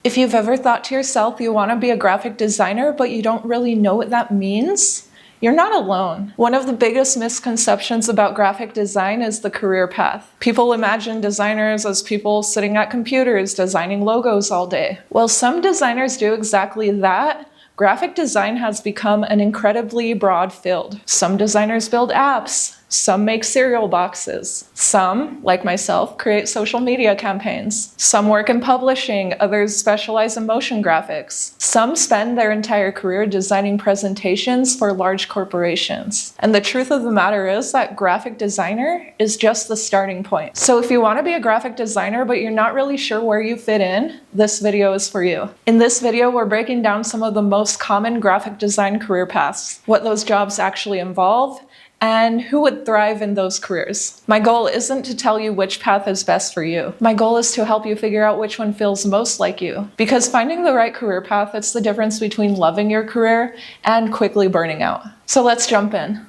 If you've ever thought to yourself you want to be a graphic designer, but you don't really know what that means, you're not alone. One of the biggest misconceptions about graphic design is the career path. People imagine designers as people sitting at computers designing logos all day. While some designers do exactly that, graphic design has become an incredibly broad field. Some designers build apps. Some make cereal boxes. Some, like myself, create social media campaigns. Some work in publishing, others specialize in motion graphics. Some spend their entire career designing presentations for large corporations. And the truth of the matter is that graphic designer is just the starting point. So if you want to be a graphic designer but you're not really sure where you fit in, this video is for you. In this video, we're breaking down some of the most common graphic design career paths, what those jobs actually involve, and who would thrive in those careers. My goal isn't to tell you which path is best for you. My goal is to help you figure out which one feels most like you. Because finding the right career path, it's the difference between loving your career and quickly burning out. So let's jump in.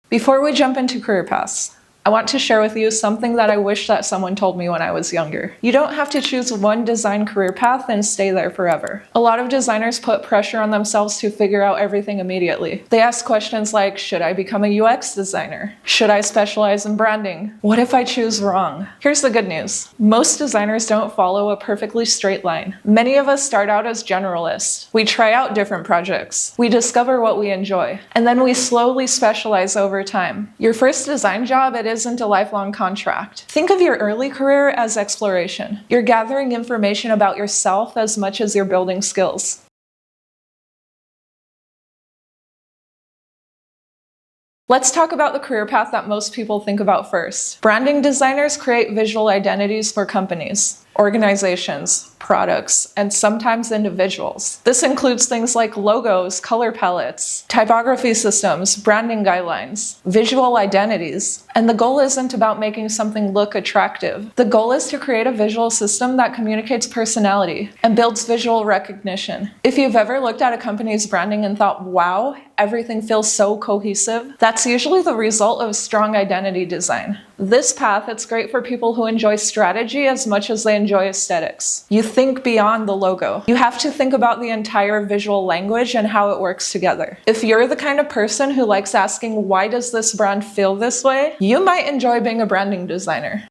Before we jump into career paths, I want to share with you something that I wish that someone told me when I was younger. You don't have to choose one design career path and stay there forever. A lot of designers put pressure on themselves to figure out everything immediately. They ask questions like, should I become a UX designer? Should I specialize in branding? What if I choose wrong? Here's the good news. Most designers don't follow a perfectly straight line. Many of us start out as generalists. We try out different projects. We discover what we enjoy. And then we slowly specialize over time. Your first design job, it isn't a lifelong contract. Think of your early career as exploration. You're gathering information about yourself as much as you're building skills. Let's talk about the career path that most people think about first. Branding designers create visual identities for companies, organizations, products, and sometimes individuals. This includes things like logos, color palettes, typography systems, branding guidelines, visual identities. And the goal isn't about making something look attractive. The goal is to create a visual system that communicates personality and builds visual recognition. If you've ever looked at a company's branding and thought, wow, everything feels so cohesive, that's usually the result of strong identity design. This path, it's great for people who enjoy strategy as much as they enjoy aesthetics. You think beyond the logo. You have to think about the entire visual language and how it works together. If you're the kind of person who likes asking, why does this brand feel this way? You might enjoy being a branding designer.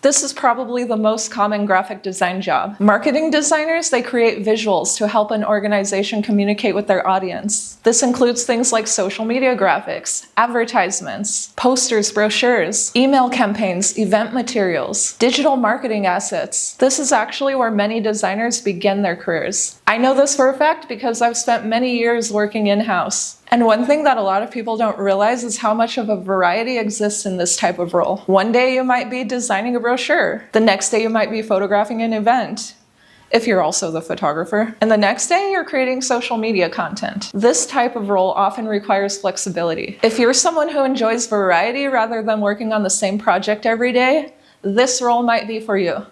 This is probably the most common graphic design job. Marketing designers, they create visuals to help an organization communicate with their audience. This includes things like social media graphics, advertisements, posters, brochures, email campaigns, event materials, digital marketing assets. This is actually where many designers begin their careers. I know this for a fact because I've spent many years working in-house. And one thing that a lot of people don't realize is how much of a variety exists in this type of role. One day you might be designing a brochure. The next day you might be photographing an event, if you're also the photographer. And the next day you're creating social media content. This type of role often requires flexibility. If you're someone who enjoys variety rather than working on the same project every day, this role might be for you.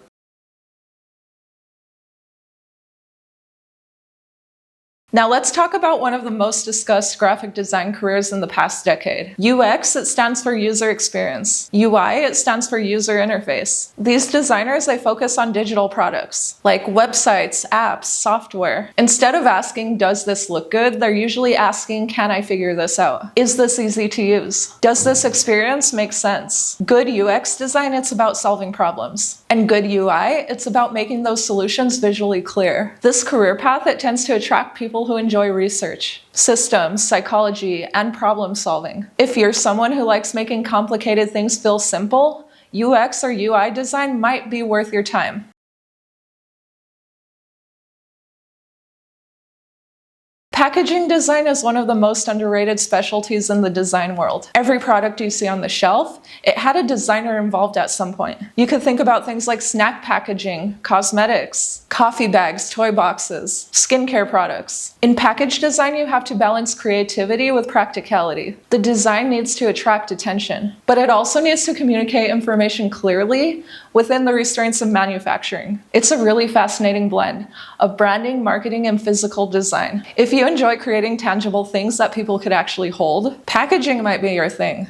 Now let's talk about one of the most discussed graphic design careers in the past decade. UX, it stands for user experience. UI, it stands for user interface. These designers, they focus on digital products, like websites, apps, software. Instead of asking, does this look good? They're usually asking, can I figure this out? Is this easy to use? Does this experience make sense? Good UX design, it's about solving problems. And good UI, it's about making those solutions visually clear. This career path, it tends to attract people who enjoy research, systems, psychology, and problem solving. If you're someone who likes making complicated things feel simple, UX or UI design might be worth your time. Packaging design is one of the most underrated specialties in the design world. Every product you see on the shelf, it had a designer involved at some point. You could think about things like snack packaging, cosmetics, coffee bags, toy boxes, skincare products. In package design, you have to balance creativity with practicality. The design needs to attract attention, but it also needs to communicate information clearly within the restraints of manufacturing. It's a really fascinating blend of branding, marketing, and physical design. If you enjoy creating tangible things that people could actually hold, packaging might be your thing.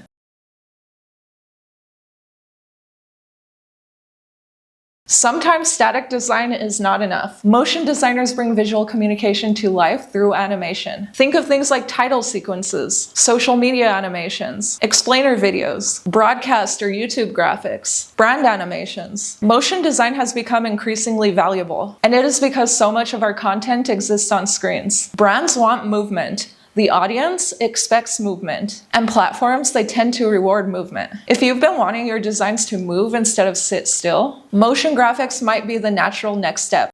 Sometimes static design is not enough. Motion designers bring visual communication to life through animation. Think of things like title sequences, social media animations, explainer videos, broadcast or YouTube graphics, brand animations. Motion design has become increasingly valuable, and it is because so much of our content exists on screens. Brands want movement. The audience expects movement, and platforms, they tend to reward movement. If you've been wanting your designs to move instead of sit still, motion graphics might be the natural next step.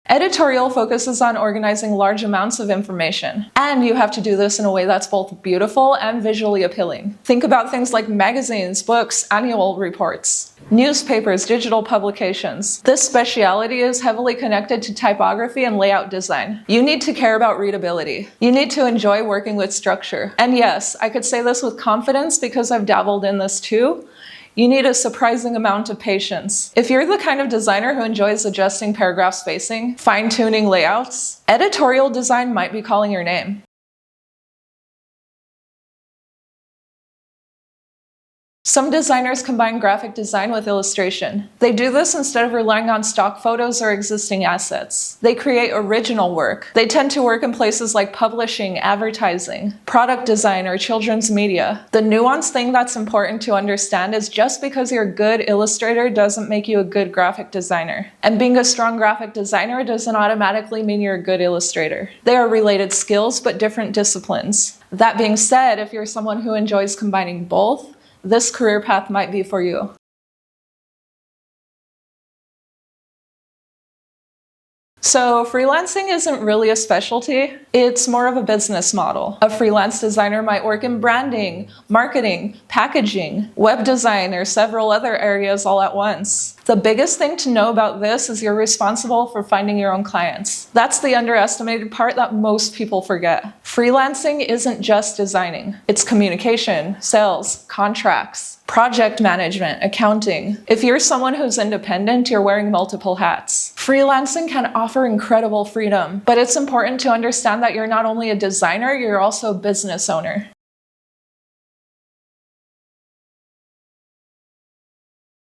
Editorial focuses on organizing large amounts of information, and you have to do this in a way that's both beautiful and visually appealing. Think about things like magazines, books, annual reports, newspapers, digital publications. This specialty is heavily connected to typography and layout design. You need to care about readability. You need to enjoy working with structure. And yes, I could say this with confidence because I've dabbled in this too. You need a surprising amount of patience. If you're the kind of designer who enjoys adjusting paragraph spacing, fine-tuning layouts, editorial design might be calling your name. Some designers combine graphic design with illustration. They do this instead of relying on stock photos or existing assets. They create original work. They tend to work in places like publishing, advertising, product design, or children's media. The nuanced thing that's important to understand is just because you're a good illustrator doesn't make you a good graphic designer. And being a strong graphic designer doesn't automatically mean you're a good illustrator. They are related skills, but different disciplines. That being said, if you're someone who enjoys combining both, this career path might be for you. So freelancing isn't really a specialty, it's more of a business model. A freelance designer might work in branding, marketing, packaging, web design, or several other areas all at once. The biggest thing to know about this is you're responsible for finding your own clients. That's the underestimated part that most people forget. Freelancing isn't just designing. It's communication, sales, contracts, project management, accounting. If you're someone who's independent, you're wearing multiple hats. Freelancing can offer incredible freedom, but it's important to understand that you're not only a designer, you're also a business owner.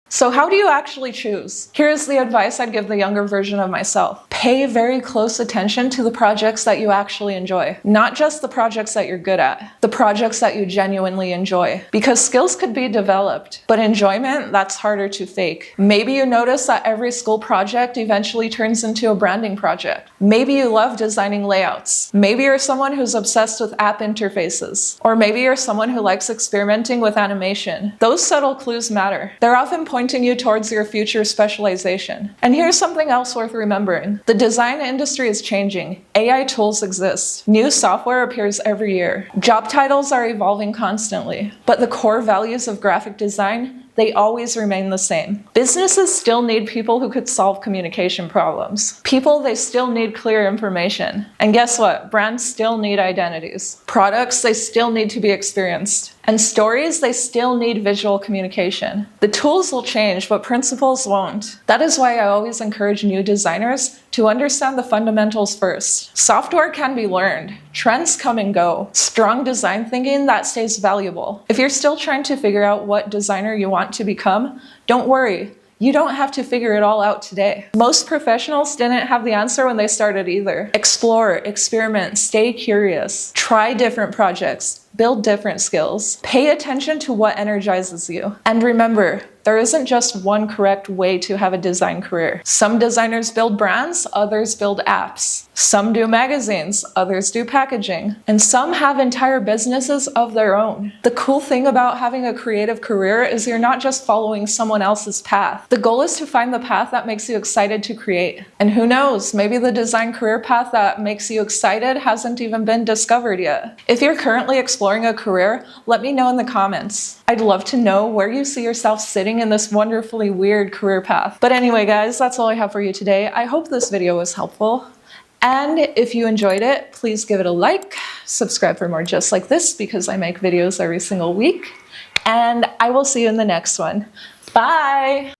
So how do you actually choose? Here's the advice I'd give the younger version of myself. Pay very close attention to the projects that you actually enjoy. Not just the projects that you're good at, the projects that you genuinely enjoy. Because skills could be developed, but enjoyment, that's harder to fake. Maybe you notice that every school project eventually turns into a branding project. Maybe you love designing layouts. Maybe you're someone who's obsessed with app interfaces. Or maybe you're someone who likes experimenting with animation. Those subtle clues matter. They're often pointing you towards your future specialization. And here's something else worth remembering. The design industry is changing. AI tools exist. New software appears every year. Job titles are evolving constantly. But the core values of graphic design, they always remain the same. Businesses still need people who could solve communication problems. People, they still need clear information. And guess what? Brands still need identities. Products, they still need to be experienced. And stories, they still need visual communication. The tools will change, but principles won't. That is why I always encourage new designers to understand the fundamentals first. Software can be learned. Trends come and go. Strong design thinking, that stays valuable. If you're still trying to figure out what designer you want to become, don't worry. You don't have to figure it all out today. Most professionals didn't have the answer when they started either. Explore, experiment, stay curious, try different projects, build different skills. Pay attention to what energizes you. And remember, there isn't just one correct way to have a design career. Some designers build brands, others build apps. Some do magazines, others do packaging. And some have entire businesses of their own. The cool thing about having a creative career is you're not just following someone else's path. The goal is to find the path that makes you excited to create. And who knows, maybe the design career path that makes you excited hasn't even been discovered yet. If you're currently exploring a career, let me know in the comments. I'd love to know where you see yourself sitting in this wonderfully weird career path. But anyway, guys, that's all I have for you today. I hope this video was helpful. And if you enjoyed it, please give it a like. Subscribe for more just like this because I make videos every single week. And I will see you in the next one. Bye!